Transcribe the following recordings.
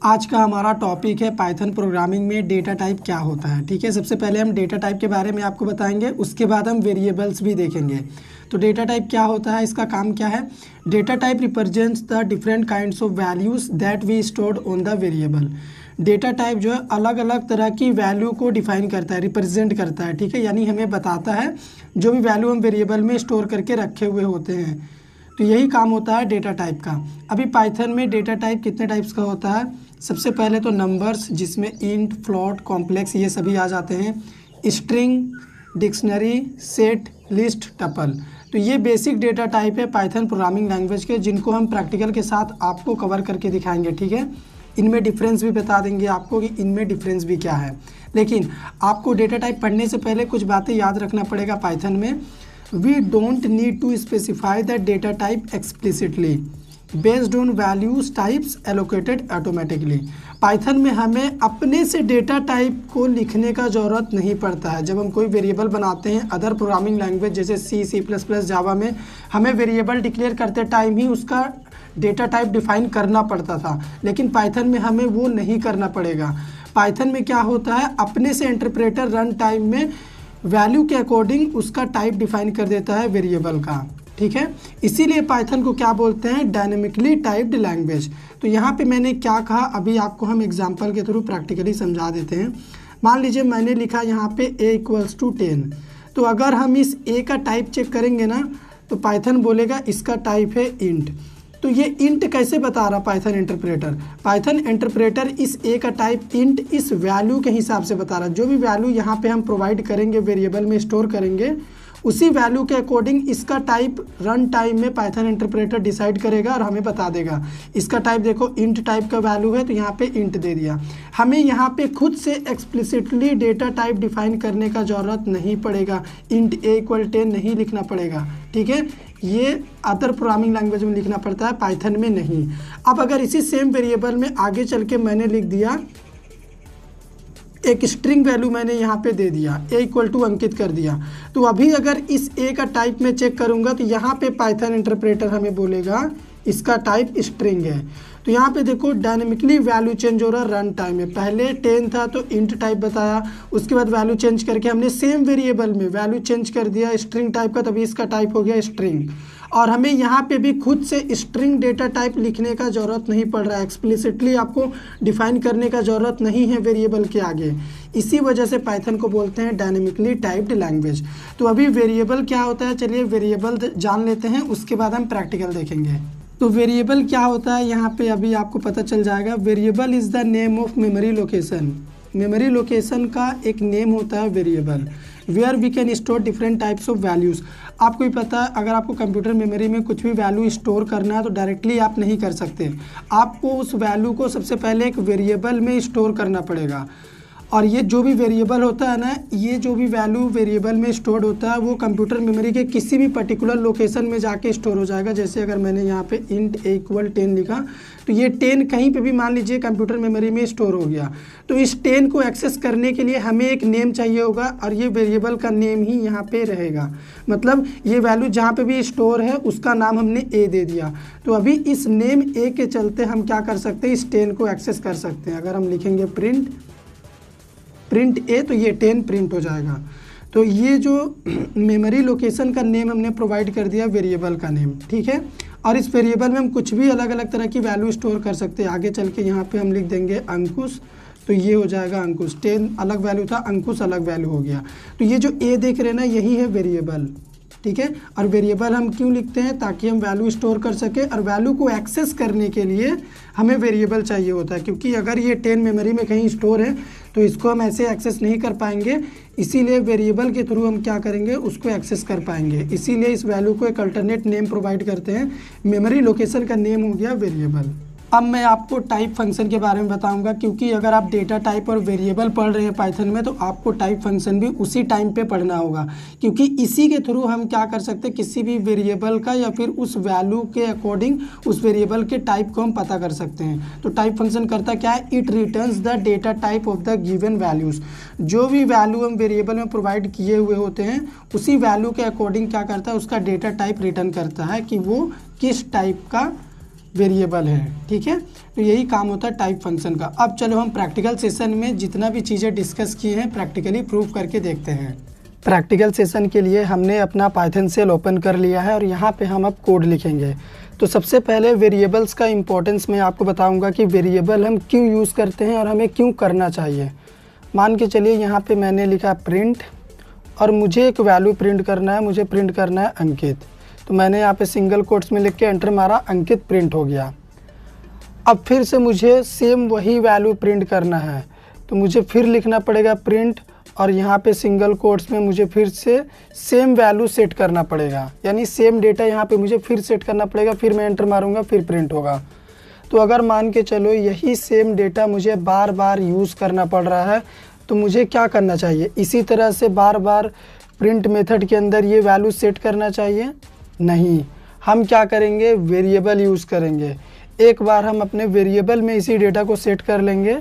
आज का हमारा टॉपिक है पाइथन प्रोग्रामिंग में डेटा टाइप क्या होता है। ठीक है, सबसे पहले हम डेटा टाइप के बारे में आपको बताएंगे, उसके बाद हम वेरिएबल्स भी देखेंगे। तो डेटा टाइप क्या होता है, इसका काम क्या है। Data type represents the different kinds of values that we stored on the variable. Data type जो है अलग अलग तरह की वैल्यू को डिफाइन करता है, रिप्रेजेंट करता है। ठीक है, यानी हमें बताता है जो भी वैल्यू हम वेरिएबल में स्टोर करके रखे हुए होते हैं। तो यही काम होता है डेटा टाइप का। अभी पाइथन में डेटा टाइप कितने टाइप्स का होता है। सबसे पहले तो नंबर्स, जिसमें इंट, फ्लोट, कॉम्प्लेक्स ये सभी आ जाते हैं। String, dictionary, set, list, tuple. तो ये बेसिक डेटा टाइप है पाइथन प्रोग्रामिंग लैंग्वेज के, जिनको हम प्रैक्टिकल के साथ आपको कवर करके दिखाएंगे। ठीक है, इनमें डिफरेंस भी बता देंगे आपको कि इनमें डिफरेंस भी क्या है। लेकिन आपको डेटा टाइप पढ़ने से पहले कुछ बातें याद रखना पड़ेगा पाइथन में। We don't need to specify the data type explicitly based on values types allocated automatically। Python में हमें अपने से डेटा टाइप को लिखने का ज़रूरत नहीं पड़ता है। जब हम कोई वेरिएबल बनाते हैं अदर प्रोग्रामिंग लैंग्वेज जैसे C++, जावा में हमें वेरिएबल डिक्लेयर करते टाइम ही उसका डेटा टाइप डिफाइन करना पड़ता था, लेकिन पाइथन में हमें वो नहीं करना पड़ेगा। पाइथन में क्या होता है, अपने से इंटरप्रेटर रन टाइम में वैल्यू के अकॉर्डिंग उसका टाइप डिफाइन कर देता है वेरिएबल का। ठीक है, इसीलिए पाइथन को क्या बोलते हैं, डायनेमिकली टाइप्ड लैंग्वेज। तो यहाँ पे मैंने क्या कहा, अभी आपको हम एग्जांपल के थ्रू प्रैक्टिकली समझा देते हैं। मान लीजिए मैंने लिखा यहाँ पे a = 10। तो अगर हम इस a का टाइप चेक करेंगे ना, तो पाइथन बोलेगा इसका टाइप है इंट। तो ये इंट कैसे बता रहा पाइथन इंटरप्रेटर। पाइथन इंटरप्रेटर इस ए का टाइप इंट इस वैल्यू के हिसाब से बता रहा है। जो भी वैल्यू यहाँ पे हम प्रोवाइड करेंगे, वेरिएबल में स्टोर करेंगे, उसी वैल्यू के अकॉर्डिंग इसका टाइप रन टाइम में पाइथन इंटरप्रेटर डिसाइड करेगा और हमें बता देगा। इसका टाइप देखो इंट टाइप का वैल्यू है, तो यहाँ पे इंट दे दिया। हमें यहाँ पे खुद से एक्सप्लिसिटली डेटा टाइप डिफाइन करने का ज़रूरत नहीं पड़ेगा। इंट a = 10 नहीं लिखना पड़ेगा। ठीक है, ये अदर प्रोग्रामिंग लैंग्वेज में लिखना पड़ता है, पाइथन में नहीं। अब अगर इसी सेम वेरिएबल में आगे चल के मैंने लिख दिया एक स्ट्रिंग वैल्यू, मैंने यहाँ पे दे दिया a = अंकित कर दिया, तो अभी अगर इस a का टाइप में चेक करूँगा तो यहाँ पे पाइथन इंटरप्रेटर हमें बोलेगा इसका टाइप स्ट्रिंग है। तो यहाँ पे देखो डायनेमिकली वैल्यू चेंज हो रहा रन टाइम में। पहले 10 था तो इंट टाइप बताया, उसके बाद वैल्यू चेंज करके हमने सेम वेरिएबल में वैल्यू चेंज कर दिया स्ट्रिंग टाइप का, तभी इसका टाइप हो गया स्ट्रिंग। और हमें यहाँ पे भी खुद से स्ट्रिंग डेटा टाइप लिखने का ज़रूरत नहीं पड़ रहा है, एक्सप्लिसिटली आपको डिफाइन करने का ज़रूरत नहीं है वेरिएबल के आगे। इसी वजह से पाइथन को बोलते हैं डायनेमिकली टाइप्ड लैंग्वेज। तो अभी वेरिएबल क्या होता है, चलिए वेरिएबल जान लेते हैं, उसके बाद हम प्रैक्टिकल देखेंगे। तो वेरिएबल क्या होता है यहाँ पे अभी आपको पता चल जाएगा। Variable is the name of memory location. Memory location का एक नेम होता है variable, where we can store different types of values. आपको ही पता है, अगर आपको कंप्यूटर मेमोरी में कुछ भी वैल्यू स्टोर करना है तो डायरेक्टली आप नहीं कर सकते। आपको उस वैल्यू को सबसे पहले एक वेरिएबल में स्टोर करना पड़ेगा। और ये जो भी वेरिएबल होता है ना, ये जो भी वैल्यू वेरिएबल में स्टोर होता है वो कंप्यूटर मेमोरी के किसी भी पर्टिकुलर लोकेशन में जाके स्टोर हो जाएगा। जैसे अगर मैंने यहाँ पे इंट a = 10 लिखा, तो ये 10 कहीं पे भी मान लीजिए कंप्यूटर मेमोरी में स्टोर हो गया। तो इस 10 को एक्सेस करने के लिए हमें एक नेम चाहिए होगा, और ये वेरिएबल का नेम ही यहाँ पे रहेगा। मतलब ये वैल्यू जहाँ पे भी स्टोर है उसका नाम हमने a दे दिया। तो अभी इस नेम a के चलते हम क्या कर सकते हैं, इस 10 को एक्सेस कर सकते हैं। अगर हम लिखेंगे प्रिंट a, तो ये 10 प्रिंट हो जाएगा। तो ये जो मेमोरी लोकेशन का नेम हमने प्रोवाइड कर दिया वेरिएबल का नेम। ठीक है, और इस वेरिएबल में हम कुछ भी अलग अलग तरह की वैल्यू स्टोर कर सकते हैं। आगे चल के यहाँ पे हम लिख देंगे अंकुश, तो ये हो जाएगा अंकुश। 10 अलग वैल्यू था, अंकुश अलग वैल्यू हो गया। तो ये जो a देख रहे हैं ना, यही है वेरिएबल। ठीक है, और वेरिएबल हम क्यों लिखते हैं, ताकि हम वैल्यू स्टोर कर सके, और वैल्यू को एक्सेस करने के लिए हमें वेरिएबल चाहिए होता है। क्योंकि अगर ये 10 मेमोरी में कहीं स्टोर है तो इसको हम ऐसे एक्सेस नहीं कर पाएंगे, इसीलिए वेरिएबल के थ्रू हम क्या करेंगे, उसको एक्सेस कर पाएंगे। इसीलिए इस वैल्यू को एक अल्टरनेट नेम प्रोवाइड करते हैं। मेमोरी लोकेशन का नेम हो गया वेरिएबल। अब मैं आपको टाइप फंक्शन के बारे में बताऊंगा, क्योंकि अगर आप डेटा टाइप और वेरिएबल पढ़ रहे हैं पाइथन में, तो आपको टाइप फंक्शन भी उसी टाइम पे पढ़ना होगा। क्योंकि इसी के थ्रू हम क्या कर सकते हैं, किसी भी वेरिएबल का या फिर उस वैल्यू के अकॉर्डिंग उस वेरिएबल के टाइप को हम पता कर सकते हैं। तो टाइप फंक्शन करता क्या है, it returns the data type of the given values. जो भी वैल्यू हम वेरिएबल में प्रोवाइड किए हुए होते हैं, उसी वैल्यू के अकॉर्डिंग क्या करता है, उसका डेटा टाइप रिटर्न करता है कि वो किस टाइप का वेरिएबल है, ठीक है। तो यही काम होता है टाइप फंक्शन का। अब चलो हम प्रैक्टिकल सेशन में जितना भी चीज़ें डिस्कस किए हैं प्रैक्टिकली प्रूव करके देखते हैं। प्रैक्टिकल सेशन के लिए हमने अपना पाइथन सेल ओपन कर लिया है और यहाँ पे हम अब कोड लिखेंगे। तो सबसे पहले वेरिएबल्स का इम्पोर्टेंस मैं आपको बताऊंगा कि वेरिएबल हम क्यों यूज़ करते हैं और हमें क्यों करना चाहिए। मान के चलिए यहाँ पे मैंने लिखा प्रिंट और मुझे एक वैल्यू प्रिंट करना है, मुझे प्रिंट करना है अंकित। तो मैंने यहाँ पे सिंगल कोट्स में लिख के एंटर मारा, अंकित प्रिंट हो गया। अब फिर से मुझे सेम वही वैल्यू प्रिंट करना है, तो मुझे फिर लिखना पड़ेगा प्रिंट और यहाँ पे सिंगल कोट्स में मुझे फिर से सेम वैल्यू सेट करना पड़ेगा, यानी सेम डेटा यहाँ पे मुझे फिर सेट करना पड़ेगा। फिर मैं एंटर मारूंगा, फिर प्रिंट होगा। तो अगर मान के चलो यही सेम डेटा मुझे बार बार यूज़ करना पड़ रहा है तो मुझे क्या करना चाहिए? इसी तरह से बार बार प्रिंट मेथड के अंदर ये वैल्यू सेट करना चाहिए? नहीं, हम क्या करेंगे? वेरिएबल यूज़ करेंगे। एक बार हम अपने वेरिएबल में इसी डेटा को सेट कर लेंगे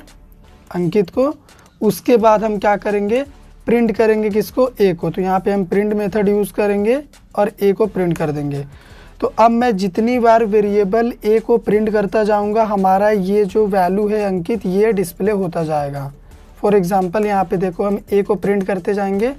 अंकित को, उसके बाद हम क्या करेंगे? प्रिंट करेंगे किसको? ए को। तो यहाँ पे हम प्रिंट मेथड यूज़ करेंगे और ए को प्रिंट कर देंगे। तो अब मैं जितनी बार वेरिएबल ए को प्रिंट करता जाऊँगा हमारा ये जो वैल्यू है अंकित ये डिस्प्ले होता जाएगा। फॉर एग्ज़ाम्पल यहाँ पे देखो हम ए को प्रिंट करते जाएंगे,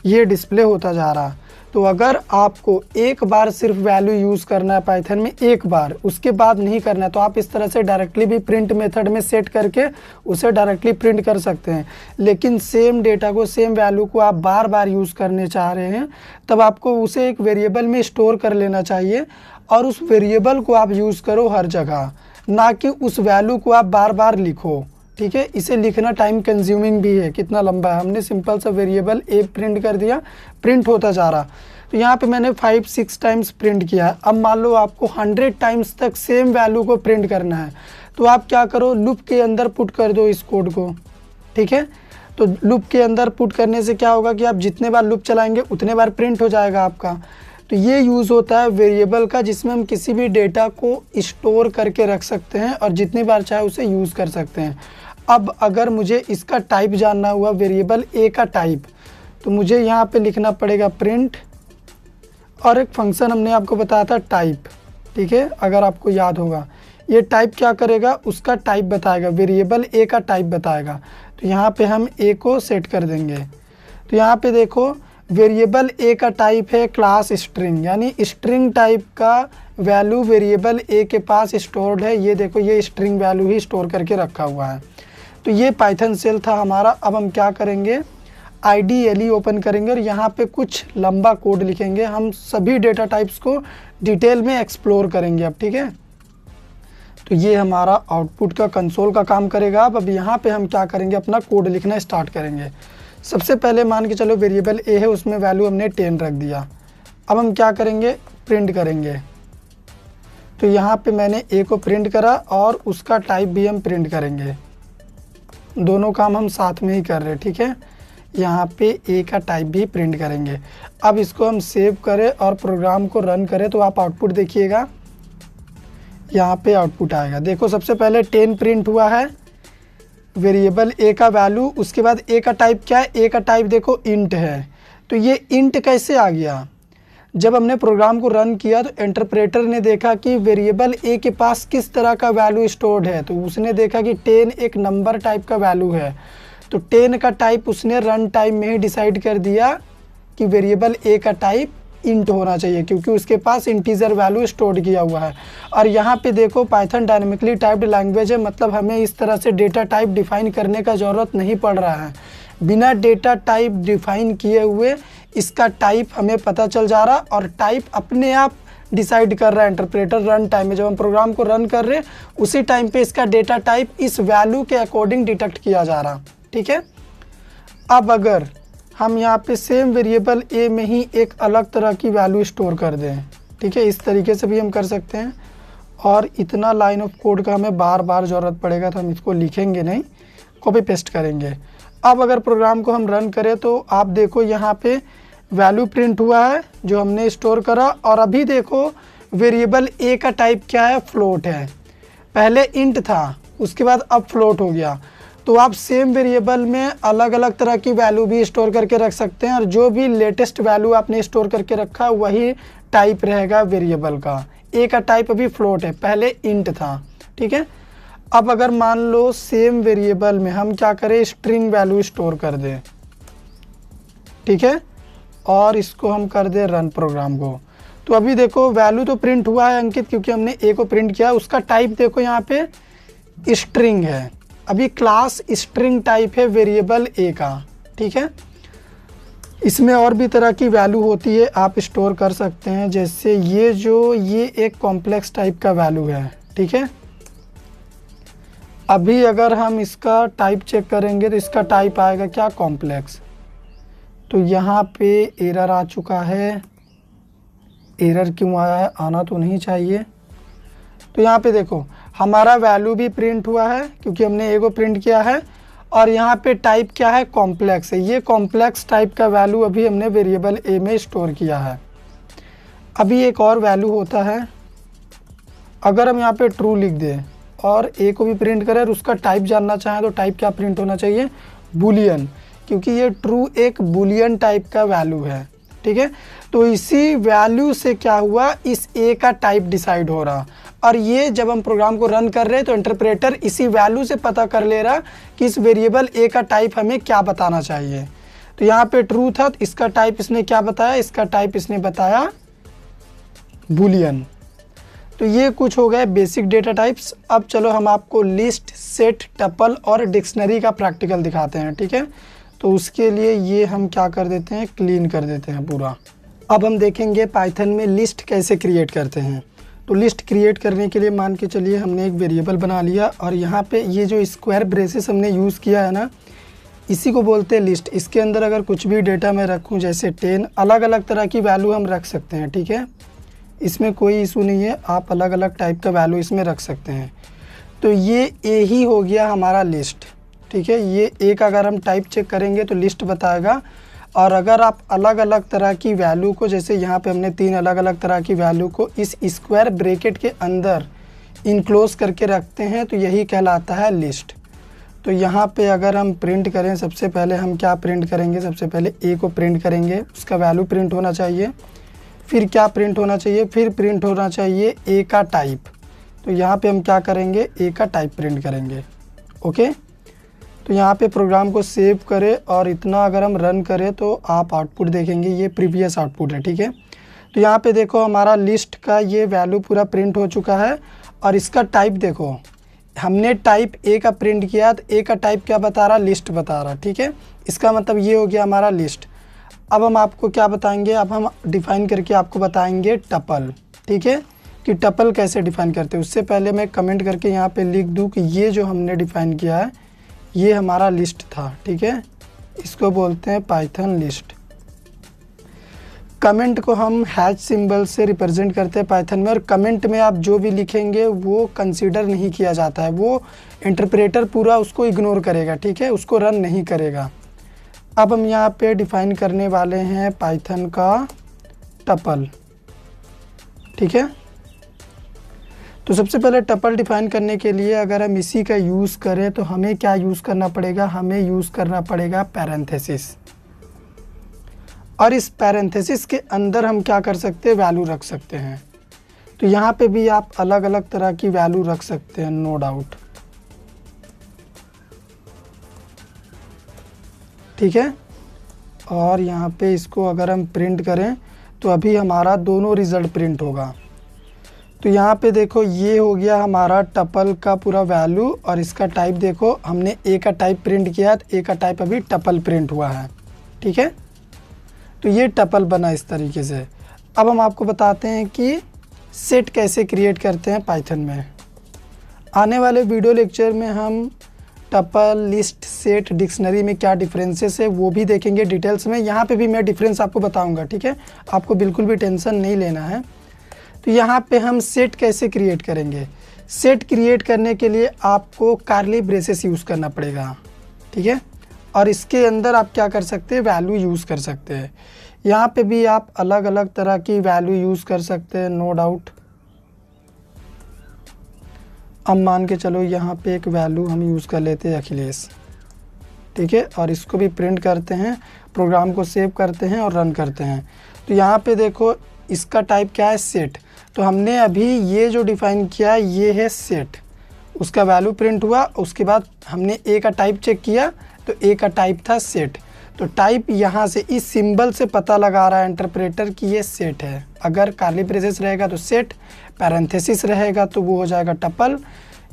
ये डिस्प्ले होता जा रहा। तो अगर आपको एक बार सिर्फ वैल्यू यूज़ करना है पाइथन में, एक बार, उसके बाद नहीं करना है, तो आप इस तरह से डायरेक्टली भी प्रिंट मेथड में सेट करके उसे डायरेक्टली प्रिंट कर सकते हैं। लेकिन सेम डेटा को, सेम वैल्यू को आप बार बार यूज़ करने चाह रहे हैं तब आपको उसे एक वेरिएबल में स्टोर कर लेना चाहिए और उस वेरिएबल को आप यूज़ करो हर जगह, ना कि उस वैल्यू को आप बार बार लिखो, ठीक है। इसे लिखना टाइम कंज्यूमिंग भी है। कितना लंबा है, हमने सिंपल सा वेरिएबल ए प्रिंट कर दिया, प्रिंट होता जा रहा। तो यहाँ पे मैंने 5-6 टाइम्स प्रिंट किया है। अब मान लो आपको 100 टाइम्स तक सेम वैल्यू को प्रिंट करना है, तो आप क्या करो? लूप के अंदर पुट कर दो इस कोड को, ठीक है। तो लूप के अंदर पुट करने से क्या होगा कि आप जितने बार लूप चलाएंगे उतने बार प्रिंट हो जाएगा आपका। तो ये यूज़ होता है वेरिएबल का, जिसमें हम किसी भी डेटा को स्टोर करके रख सकते हैं और जितनी बार चाहे उसे यूज़ कर सकते हैं। अब अगर मुझे इसका टाइप जानना हुआ, वेरिएबल ए का टाइप, तो मुझे यहाँ पे लिखना पड़ेगा प्रिंट और एक फंक्शन हमने आपको बताया था टाइप, ठीक है। अगर आपको याद होगा, ये टाइप क्या करेगा? उसका टाइप बताएगा, वेरिएबल ए का टाइप बताएगा। तो यहाँ पे हम ए को सेट कर देंगे। तो यहाँ पे देखो वेरिएबल ए का टाइप है क्लास स्ट्रिंग, यानी स्ट्रिंग टाइप का वैल्यू वेरिएबल ए के पास स्टोर्ड है। ये देखो ये स्ट्रिंग वैल्यू ही स्टोर करके रखा हुआ है। तो ये पाइथन सेल था हमारा। अब हम क्या करेंगे? IDLE ओपन करेंगे और यहाँ पे कुछ लंबा कोड लिखेंगे। हम सभी डेटा टाइप्स को डिटेल में एक्सप्लोर करेंगे अब, ठीक है। तो ये हमारा आउटपुट का कंसोल का काम करेगा। अब यहाँ पे हम क्या करेंगे? अपना कोड लिखना स्टार्ट करेंगे। सबसे पहले मान के चलो वेरिएबल ए है, उसमें वैल्यू हमने 10 रख दिया। अब हम क्या करेंगे? प्रिंट करेंगे। तो यहाँ पे मैंने ए को प्रिंट करा और उसका टाइप भी हम प्रिंट करेंगे। दोनों काम हम साथ में ही कर रहे हैं, ठीक है। यहाँ पे ए का टाइप भी प्रिंट करेंगे। अब इसको हम सेव करें और प्रोग्राम को रन करें तो आप आउटपुट देखिएगा, यहाँ पे आउटपुट आएगा। देखो सबसे पहले 10 प्रिंट हुआ है, वेरिएबल ए का वैल्यू। उसके बाद ए का टाइप क्या है? ए का टाइप देखो इंट है। तो ये इंट कैसे आ गया? जब हमने प्रोग्राम को रन किया तो इंटरप्रेटर ने देखा कि वेरिएबल ए के पास किस तरह का वैल्यू स्टोर्ड है। तो उसने देखा कि 10 एक नंबर टाइप का वैल्यू है, तो 10 का टाइप उसने रन टाइम में ही डिसाइड कर दिया कि वेरिएबल ए का टाइप इंट होना चाहिए, क्योंकि उसके पास इंटीजर वैल्यू स्टोर किया हुआ है। और यहाँ पे देखो पाइथन डायनेमिकली टाइप्ड लैंग्वेज है, मतलब हमें इस तरह से डेटा टाइप डिफाइन करने का ज़रूरत नहीं पड़ रहा है। बिना डेटा टाइप डिफाइन किए हुए इसका टाइप हमें पता चल जा रहा, और टाइप अपने आप डिसाइड कर रहा है इंटरप्रेटर रन टाइम में। जब हम प्रोग्राम को रन कर रहे हैं उसी टाइम पे इसका डेटा टाइप इस वैल्यू के अकॉर्डिंग डिटेक्ट किया जा रहा, ठीक है। अब अगर हम यहाँ पे सेम वेरिएबल ए में ही एक अलग तरह की वैल्यू स्टोर कर दें, ठीक है, इस तरीके से भी हम कर सकते हैं। और इतना लाइन ऑफ कोड का हमें बार बार ज़रूरत पड़ेगा तो हम इसको लिखेंगे नहीं, कॉपी पेस्ट करेंगे। अब अगर प्रोग्राम को हम रन करें तो आप देखो यहाँ पे वैल्यू प्रिंट हुआ है जो हमने स्टोर करा, और अभी देखो वेरिएबल ए का टाइप क्या है? फ्लोट है। पहले इंट था, उसके बाद अब फ्लोट हो गया। तो आप सेम वेरिएबल में अलग अलग तरह की वैल्यू भी स्टोर करके रख सकते हैं, और जो भी लेटेस्ट वैल्यू आपने स्टोर करके रखा वही टाइप रहेगा वेरिएबल का। ए का टाइप अभी फ्लोट है, पहले इंट था, ठीक है। अब अगर मान लो सेम वेरिएबल में हम क्या करें, स्ट्रिंग वैल्यू स्टोर कर दें, ठीक है, और इसको हम कर दें रन प्रोग्राम को, तो अभी देखो वैल्यू तो प्रिंट हुआ है अंकित, क्योंकि हमने ए को प्रिंट किया। उसका टाइप देखो यहाँ पे स्ट्रिंग है, अभी क्लास स्ट्रिंग टाइप है वेरिएबल ए का, ठीक है। इसमें और भी तरह की वैल्यू होती है, आप स्टोर कर सकते हैं, जैसे ये एक कॉम्प्लेक्स टाइप का वैल्यू है, ठीक है। अभी अगर हम इसका टाइप चेक करेंगे तो इसका टाइप आएगा क्या, कॉम्प्लेक्स। तो यहाँ पे एरर आ चुका है, एरर क्यों आया है, आना तो नहीं चाहिए। तो यहाँ पे देखो हमारा वैल्यू भी प्रिंट हुआ है क्योंकि हमने ए को प्रिंट किया है, और यहाँ पे टाइप क्या है, कॉम्प्लेक्स है। ये कॉम्प्लेक्स टाइप का वैल्यू अभी हमने वेरिएबल ए में स्टोर किया है। अभी एक और वैल्यू होता है, अगर हम यहाँ पे ट्रू लिख दें और ए को भी प्रिंट करें और उसका टाइप जानना चाहें तो टाइप क्या प्रिंट होना चाहिए, बूलियन, क्योंकि ये ट्रू एक बूलियन टाइप का वैल्यू है, ठीक है। तो इसी वैल्यू से क्या हुआ, इस ए का टाइप डिसाइड हो रहा, और ये जब हम प्रोग्राम को रन कर रहे हैं तो इंटरप्रेटर इसी वैल्यू से पता कर ले रहा कि इस वेरिएबल ए का टाइप हमें क्या बताना चाहिए। तो यहाँ पे ट्रू था, तो इसका टाइप इसने क्या बताया, इसका टाइप इसने बताया बूलियन। तो ये कुछ हो गए बेसिक डेटा टाइप्स। अब चलो हम आपको लिस्ट, सेट, टपल और डिक्शनरी का प्रैक्टिकल दिखाते हैं, ठीक है। तो उसके लिए ये हम क्या कर देते हैं, क्लीन कर देते हैं पूरा। अब हम देखेंगे पाइथन में लिस्ट कैसे क्रिएट करते हैं। तो लिस्ट क्रिएट करने के लिए मान के चलिए हमने एक वेरिएबल बना लिया, और यहाँ पे ये जो स्क्वायर ब्रेसेस हमने यूज़ किया है ना, इसी को बोलते हैं लिस्ट। इसके अंदर अगर कुछ भी डेटा मैं रखूँ, जैसे 10, अलग अलग तरह की वैल्यू हम रख सकते हैं, ठीक है। इसमें कोई इशू नहीं है, आप अलग अलग टाइप का वैल्यू इसमें रख सकते हैं। तो ये ए ही हो गया हमारा लिस्ट, ठीक है। ये ए का अगर हम टाइप चेक करेंगे तो लिस्ट बताएगा, और अगर आप अलग अलग तरह की वैल्यू को, जैसे यहाँ पे हमने 3 अलग अलग तरह की वैल्यू को इस स्क्वायर ब्रैकेट के अंदर इनक्लोज करके रखते हैं, तो यही कहलाता है लिस्ट। तो यहाँ पे अगर हम प्रिंट करें, सबसे पहले हम क्या प्रिंट करेंगे, सबसे पहले ए को प्रिंट करेंगे, उसका वैल्यू प्रिंट होना चाहिए। फिर क्या प्रिंट होना चाहिए, फिर प्रिंट होना चाहिए ए का टाइप। तो यहाँ पे हम क्या करेंगे, ए का टाइप प्रिंट करेंगे, ओके। तो यहाँ पे प्रोग्राम को सेव करें, और इतना अगर हम रन करें तो आप आउटपुट देखेंगे, ये प्रीवियस आउटपुट है, ठीक है। तो यहाँ पे देखो हमारा लिस्ट का ये वैल्यू पूरा प्रिंट हो चुका है, और इसका टाइप देखो, हमने टाइप ए का प्रिंट किया, तो ए का टाइप क्या बता रहा, लिस्ट बता रहा, ठीक है। इसका मतलब ये हो गया हमारा लिस्ट। अब हम आपको क्या बताएंगे, अब हम डिफ़ाइन करके आपको बताएंगे टपल, ठीक है, कि टपल कैसे डिफ़ाइन करते हैं। उससे पहले मैं कमेंट करके यहाँ पे लिख दूँ कि ये जो हमने डिफ़ाइन किया है ये हमारा लिस्ट था, ठीक है। इसको बोलते हैं पाइथन लिस्ट। कमेंट को हम हैश सिंबल से रिप्रेजेंट करते हैं पाइथन में, और कमेंट में आप जो भी लिखेंगे वो कंसीडर नहीं किया जाता है, वो इंटरप्रेटर पूरा उसको इग्नोर करेगा, ठीक है, उसको रन नहीं करेगा। अब हम यहाँ पे डिफ़ाइन करने वाले हैं पाइथन का टपल, ठीक है। तो सबसे पहले टपल डिफ़ाइन करने के लिए अगर हम इसी का यूज़ करें तो हमें क्या यूज़ करना पड़ेगा, हमें यूज़ करना पड़ेगा पैरेंथेसिस, और इस पैरेंथेसिस के अंदर हम क्या कर सकते हैं, वैल्यू रख सकते हैं। तो यहाँ पे भी आप अलग अलग तरह की वैल्यू रख सकते हैं, नो डाउट, ठीक है। और यहाँ पे इसको अगर हम प्रिंट करें तो अभी हमारा दोनों रिज़ल्ट प्रिंट होगा। तो यहाँ पे देखो ये हो गया हमारा टपल का पूरा वैल्यू, और इसका टाइप देखो, हमने ए का टाइप प्रिंट किया, तो ए का टाइप अभी टपल प्रिंट हुआ है, ठीक है। तो ये टपल बना इस तरीके से। अब हम आपको बताते हैं कि सेट कैसे क्रिएट करते हैं पाइथन में। आने वाले वीडियो लेक्चर में हम टपल, लिस्ट, सेट, डिक्शनरी में क्या डिफरेंसेस है वो भी देखेंगे डिटेल्स में। यहाँ पे भी मैं डिफरेंस आपको बताऊँगा, ठीक है, आपको बिल्कुल भी टेंशन नहीं लेना है। तो यहाँ पे हम सेट कैसे क्रिएट करेंगे, सेट क्रिएट करने के लिए आपको कर्ली ब्रेसेस यूज़ करना पड़ेगा, ठीक है। और इसके अंदर आप क्या कर सकते हैं, वैल्यू यूज़ कर सकते हैं। यहाँ पे भी आप अलग अलग तरह की वैल्यू यूज़ कर सकते हैं, नो डाउट। अब मान के चलो यहाँ पे एक वैल्यू हम यूज़ कर लेते हैं अखिलेश, ठीक है, और इसको भी प्रिंट करते हैं, प्रोग्राम को सेव करते हैं और रन करते हैं। तो यहाँ पे देखो इसका टाइप क्या है, सेट। तो हमने अभी ये जो डिफाइन किया ये है सेट, उसका वैल्यू प्रिंट हुआ, उसके बाद हमने ए का टाइप चेक किया तो ए का टाइप था सेट। तो टाइप यहाँ से इस सिंबल से पता लगा रहा है इंटरप्रेटर कि ये सेट है। अगर कर्ली ब्रेसेस रहेगा तो सेट, पैरेंथेसिस रहेगा तो वो हो जाएगा टपल,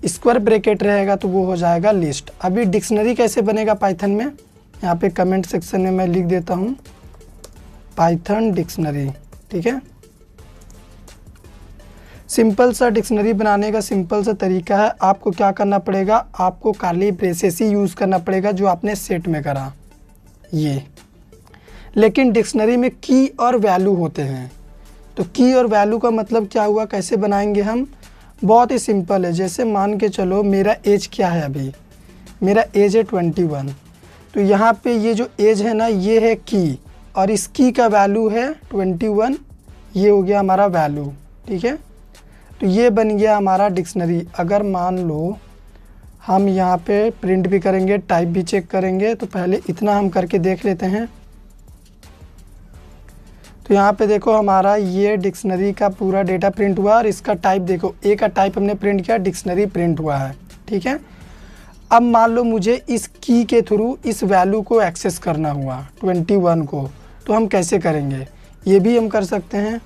स्क्वायर ब्रैकेट रहेगा तो वो हो जाएगा लिस्ट। अभी डिक्शनरी कैसे बनेगा पाइथन में, यहाँ पे कमेंट सेक्शन में मैं लिख देता हूँ पाइथन डिक्शनरी। ठीक है, सिंपल सा डिक्शनरी बनाने का सिंपल सा तरीका है। आपको क्या करना पड़ेगा, आपको कर्ली ब्रेसेस ही यूज़ करना पड़ेगा जो आपने सेट में करा ये। लेकिन डिक्शनरी में की और वैल्यू होते हैं, तो की और वैल्यू का मतलब क्या हुआ, कैसे बनाएंगे हम, बहुत ही सिंपल है। जैसे मान के चलो मेरा एज क्या है, अभी मेरा एज है 21, तो यहाँ पे ये जो एज है ना ये है की, और इस की का वैल्यू है 21, ये हो गया हमारा वैल्यू। ठीक है, तो ये बन गया हमारा डिक्शनरी। अगर मान लो हम यहाँ पे प्रिंट भी करेंगे, टाइप भी चेक करेंगे, तो पहले इतना हम करके देख लेते हैं। तो यहाँ पे देखो हमारा ये डिक्शनरी का पूरा डेटा प्रिंट हुआ, और इसका टाइप देखो, ए का टाइप हमने प्रिंट किया, डिक्शनरी प्रिंट हुआ है। ठीक है, अब मान लो मुझे इस की के थ्रू इस वैल्यू को एक्सेस करना हुआ 21 को, तो हम कैसे करेंगे, ये भी हम कर सकते हैं।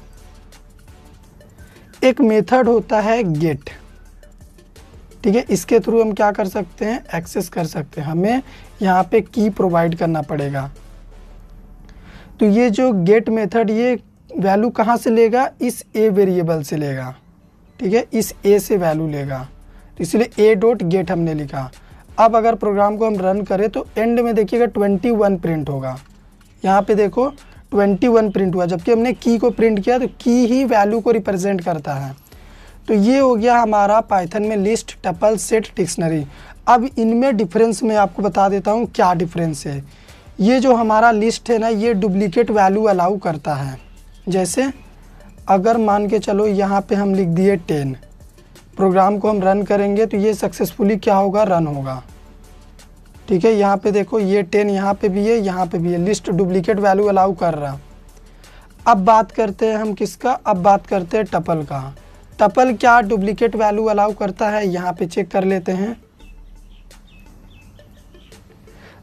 एक मेथड होता है गेट। ठीक है, इसके थ्रू हम क्या कर सकते हैं, एक्सेस कर सकते हैं। हमें यहाँ पे की प्रोवाइड करना पड़ेगा। तो ये जो गेट मेथड ये वैल्यू कहाँ से लेगा, इस ए वेरिएबल से लेगा। ठीक है, इस ए से वैल्यू लेगा, तो इसलिए ए डॉट गेट हमने लिखा। अब अगर प्रोग्राम को हम रन करें तो एंड में देखिएगा 21 प्रिंट होगा। यहाँ पे देखो 21 प्रिंट हुआ, जबकि हमने की को प्रिंट किया, तो की ही वैल्यू को रिप्रेजेंट करता है। तो ये हो गया हमारा पाइथन में लिस्ट, टपल, सेट, डिक्शनरी। अब इनमें डिफरेंस मैं आपको बता देता हूँ क्या डिफरेंस है। ये जो हमारा लिस्ट है ना ये डुप्लीकेट वैल्यू अलाउ करता है। जैसे अगर मान के चलो यहाँ पे हम लिख दिए 10, प्रोग्राम को हम रन करेंगे तो ये सक्सेसफुली क्या होगा, रन होगा। ठीक है, यहाँ पे देखो ये 10 यहाँ पे भी है, यहाँ पे भी है, लिस्ट डुप्लीकेट वैल्यू अलाउ कर रहा। अब बात करते हैं हम किसका, अब बात करते हैं टपल का। टपल क्या डुप्लीकेट वैल्यू अलाउ करता है, यहाँ पे चेक कर लेते हैं।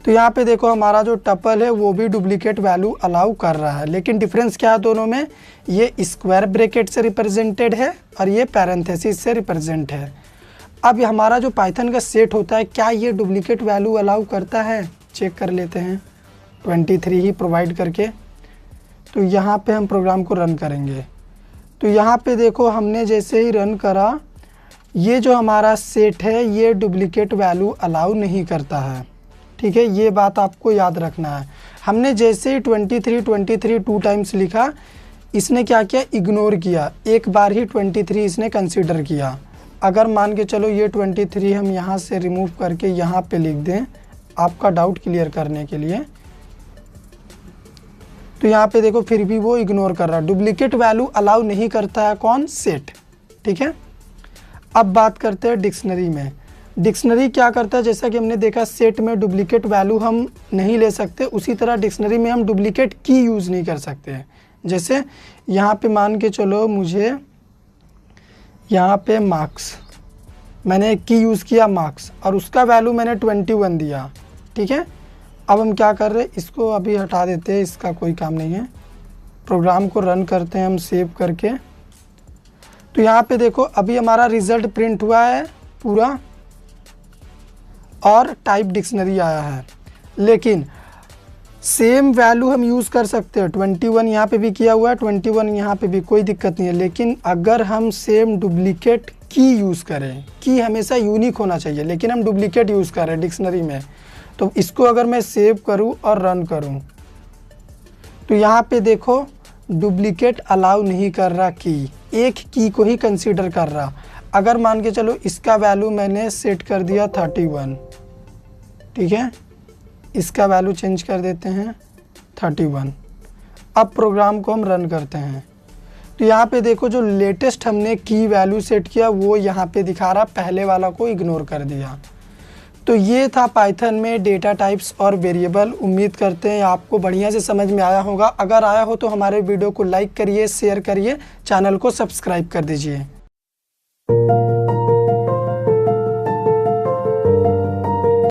तो यहाँ पे देखो हमारा जो टपल है वो भी डुप्लीकेट वैल्यू अलाउ कर रहा है, लेकिन डिफरेंस क्या है दोनों में, ये स्क्वायर ब्रैकेट से रिप्रेजेंटेड है और ये पैरेंथेसिस से रिप्रेजेंट है। अब हमारा जो पाइथन का सेट होता है क्या ये डुप्लीकेट वैल्यू अलाउ करता है, चेक कर लेते हैं 23 ही प्रोवाइड करके। तो यहाँ पे हम प्रोग्राम को रन करेंगे, तो यहाँ पे देखो हमने जैसे ही रन करा, ये जो हमारा सेट है ये डुप्लीकेट वैल्यू अलाउ नहीं करता है। ठीक है, ये बात आपको याद रखना है। हमने जैसे ही 23 2 टाइम्स लिखा, इसने क्या किया, इग्नोर किया, एक बार ही 23 इसने कंसीडर किया। अगर मान के चलो ये 23 हम यहाँ से रिमूव करके यहाँ पे लिख दें आपका डाउट क्लियर करने के लिए, तो यहाँ पे देखो फिर भी वो इग्नोर कर रहा है, डुप्लीकेट वैल्यू अलाउ नहीं करता है कौन, सेट। ठीक है, अब बात करते हैं डिक्शनरी में। डिक्शनरी क्या करता है, जैसा कि हमने देखा सेट में डुप्लीकेट वैल्यू हम नहीं ले सकते, उसी तरह डिक्शनरी में हम डुप्लीकेट की यूज़ नहीं कर सकते। जैसे यहाँ पे मान के चलो मुझे यहाँ पे मार्क्स, मैंने की यूज़ किया मार्क्स, और उसका वैल्यू मैंने 21 दिया। ठीक है, अब हम क्या कर रहे हैं, इसको अभी हटा देते हैं, इसका कोई काम नहीं है। प्रोग्राम को रन करते हैं हम सेव करके। तो यहाँ पे देखो अभी हमारा रिज़ल्ट प्रिंट हुआ है पूरा, और टाइप डिक्शनरी आया है। लेकिन सेम वैल्यू हम यूज़ कर सकते हैं, 21 यहाँ पे भी किया हुआ है, 21 यहाँ पे भी, कोई दिक्कत नहीं है। लेकिन अगर हम सेम डुप्लीकेट की यूज़ करें, की हमेशा यूनिक होना चाहिए, लेकिन हम डुप्लीकेट यूज़ कर रहे हैं डिक्शनरी में, तो इसको अगर मैं सेव करूँ और रन करूँ तो यहाँ पे देखो डुप्लीकेट अलाउ नहीं कर रहा, की एक की को ही कंसीडर कर रहा। अगर मान के चलो इसका वैल्यू मैंने सेट कर दिया 31, ठीक है, इसका वैल्यू चेंज कर देते हैं 31। अब प्रोग्राम को हम रन करते हैं, तो यहाँ पे देखो जो लेटेस्ट हमने की वैल्यू सेट किया वो यहाँ पे दिखा रहा, पहले वाला को इग्नोर कर दिया। तो ये था पाइथन में डेटा टाइप्स और वेरिएबल। उम्मीद करते हैं आपको बढ़िया से समझ में आया होगा। अगर आया हो तो हमारे वीडियो को लाइक करिए, शेयर करिए, चैनल को सब्सक्राइब कर दीजिए।